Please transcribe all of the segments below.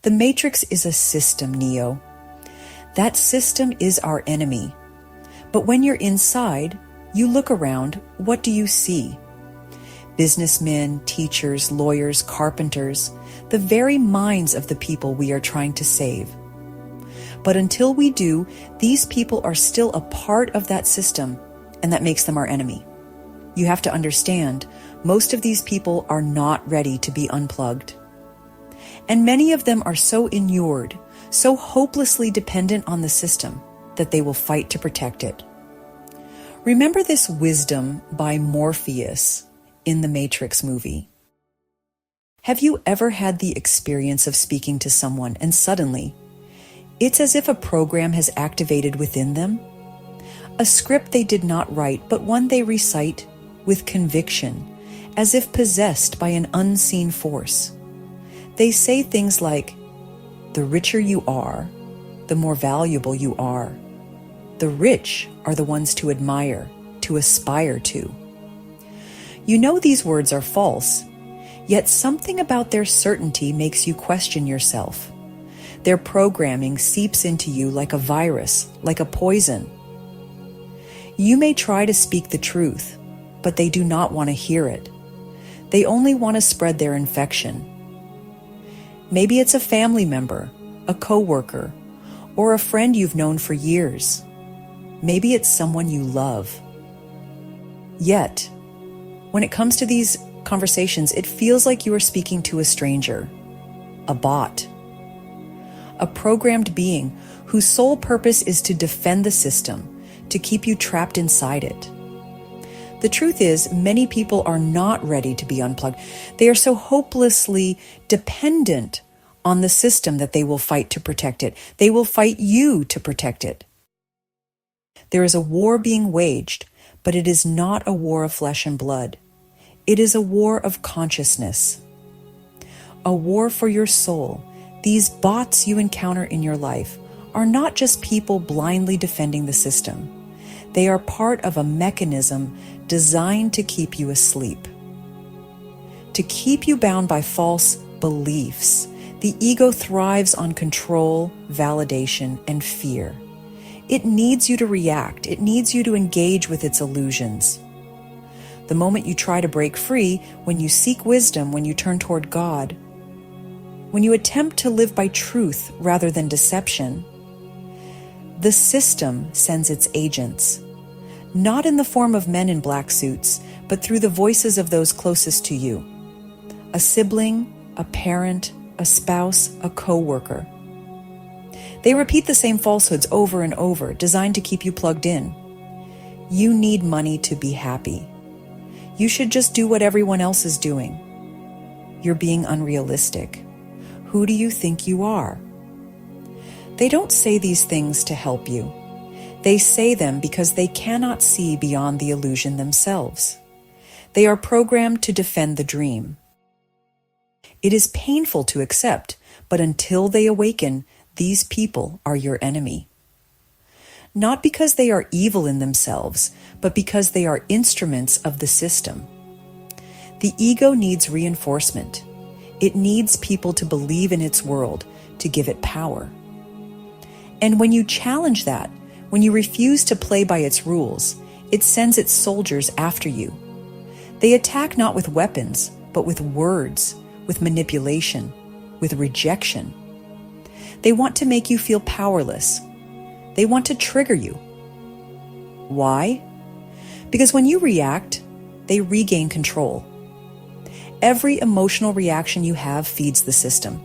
The Matrix is a system, Neo. That system is our enemy. But when you're inside, you look around, what do you see? Businessmen, teachers, lawyers, carpenters, the very minds of the people we are trying to save. But until we do, these people are still a part of that system, and that makes them our enemy. You have to understand, most of these people are not ready to be unplugged. And many of them are so inured, so hopelessly dependent on the system, that they will fight to protect it. Remember this wisdom by Morpheus in the Matrix movie. Have you ever had the experience of speaking to someone and suddenly, it's as if a program has activated within them? A script they did not write, but one they recite with conviction, as if possessed by an unseen force. They say things like, "The richer you are, the more valuable you are. The rich are the ones to admire, to aspire to." You know these words are false, yet something about their certainty makes you question yourself. Their programming seeps into you like a virus, like a poison. You may try to speak the truth, but they do not want to hear it. They only want to spread their infection. Maybe it's a family member, a coworker, or a friend you've known for years. Maybe it's someone you love. Yet, when it comes to these conversations, it feels like you are speaking to a stranger, a bot, a programmed being whose sole purpose is to defend the system, to keep you trapped inside it. The truth is, many people are not ready to be unplugged. They are so hopelessly dependent on the system that they will fight to protect it. They will fight you to protect it. There is a war being waged, but it is not a war of flesh and blood. It is a war of consciousness, a war for your soul. These bots you encounter in your life are not just people blindly defending the system. They are part of a mechanism designed to keep you asleep, to keep you bound by false beliefs. The ego thrives on control, validation, and fear. It needs you to react. It needs you to engage with its illusions. The moment you try to break free, when you seek wisdom, when you turn toward God, when you attempt to live by truth rather than deception, the system sends its agents, not in the form of men in black suits, but through the voices of those closest to you. A sibling, a parent, a spouse, a coworker. They repeat the same falsehoods over and over, designed to keep you plugged in. You need money to be happy. You should just do what everyone else is doing. You're being unrealistic. Who do you think you are? They don't say these things to help you. They say them because they cannot see beyond the illusion themselves. They are programmed to defend the dream. It is painful to accept, but until they awaken, these people are your enemy. Not because they are evil in themselves, but because they are instruments of the system. The ego needs reinforcement. It needs people to believe in its world, to give it power. And when you challenge that, when you refuse to play by its rules, it sends its soldiers after you. They attack not with weapons, but with words, with manipulation, with rejection. They want to make you feel powerless. They want to trigger you. Why? Because when you react, they regain control. Every emotional reaction you have feeds the system.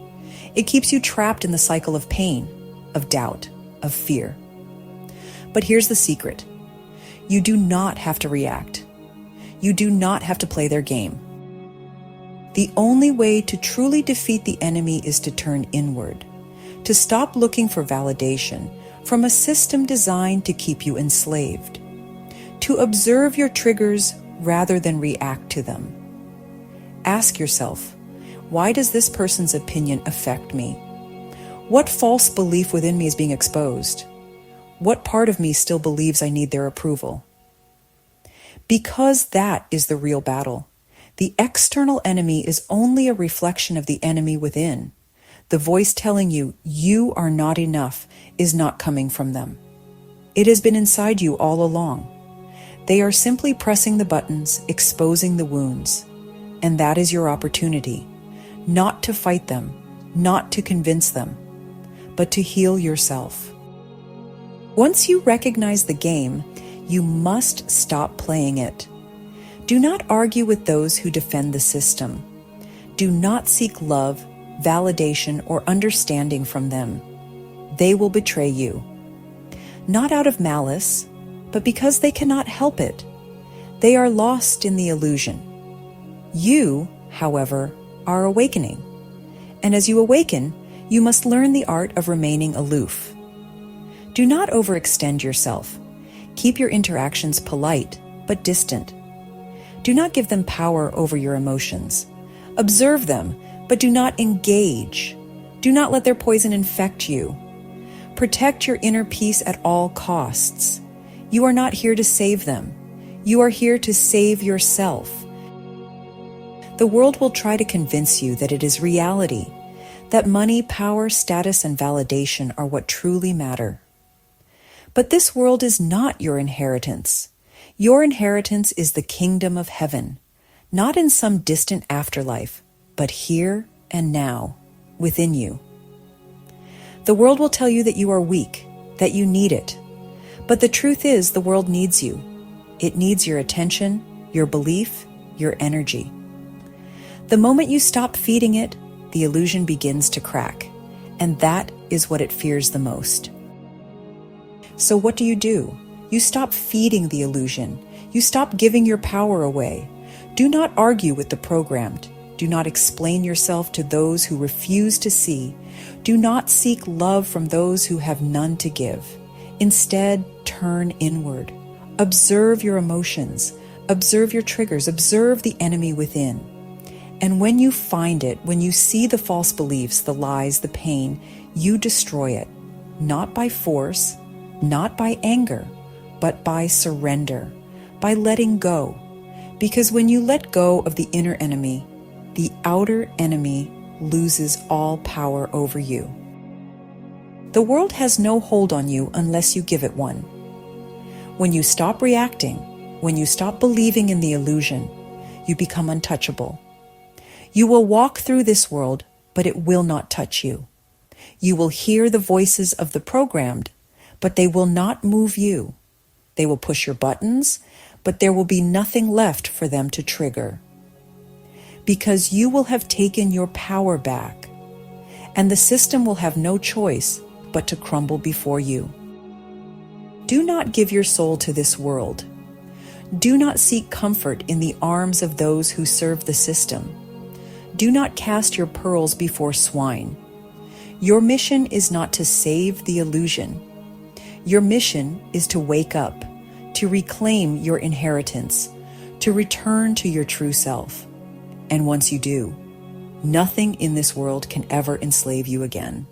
It keeps you trapped in the cycle of pain, of doubt, of fear. But here's the secret. You do not have to react. You do not have to play their game. The only way to truly defeat the enemy is to turn inward, to stop looking for validation from a system designed to keep you enslaved, to observe your triggers rather than react to them. Ask yourself, why does this person's opinion affect me? What false belief within me is being exposed? What part of me still believes I need their approval? Because that is the real battle. The external enemy is only a reflection of the enemy within. The voice telling you you are not enough is not coming from them. It has been inside you all along. They are simply pressing the buttons, exposing the wounds. And that is your opportunity, not to fight them, not to convince them, but to heal yourself. Once you recognize the game, you must stop playing it. Do not argue with those who defend the system. Do not seek love, validation, or understanding from them. They will betray you. Not out of malice, but because they cannot help it. They are lost in the illusion. You, however, are awakening. And as you awaken, you must learn the art of remaining aloof. Do not overextend yourself. Keep your interactions polite, but distant. Do not give them power over your emotions. Observe them, but do not engage. Do not let their poison infect you. Protect your inner peace at all costs. You are not here to save them. You are here to save yourself. The world will try to convince you that it is reality, that money, power, status, and validation are what truly matter. But this world is not your inheritance. Your inheritance is the kingdom of heaven, not in some distant afterlife, but here and now, within you. The world will tell you that you are weak, that you need it. But the truth is, the world needs you. It needs your attention, your belief, your energy. The moment you stop feeding it, the illusion begins to crack, and that is what it fears the most. So what do? You stop feeding the illusion. You stop giving your power away. Do not argue with the programmed. Do not explain yourself to those who refuse to see. Do not seek love from those who have none to give. Instead, turn inward. Observe your emotions. Observe your triggers. Observe the enemy within. And when you find it, when you see the false beliefs, the lies, the pain, you destroy it, not by force, not by anger, but by surrender, by letting go. Because when you let go of the inner enemy, the outer enemy loses all power over you. The world has no hold on you unless you give it one. When you stop reacting, when you stop believing in the illusion, you become untouchable. You will walk through this world, but it will not touch you. You will hear the voices of the programmed, but they will not move you. They will push your buttons, but there will be nothing left for them to trigger. Because you will have taken your power back, and the system will have no choice but to crumble before you. Do not give your soul to this world. Do not seek comfort in the arms of those who serve the system. Do not cast your pearls before swine. Your mission is not to save the illusion. Your mission is to wake up, to reclaim your inheritance, to return to your true self. And once you do, nothing in this world can ever enslave you again.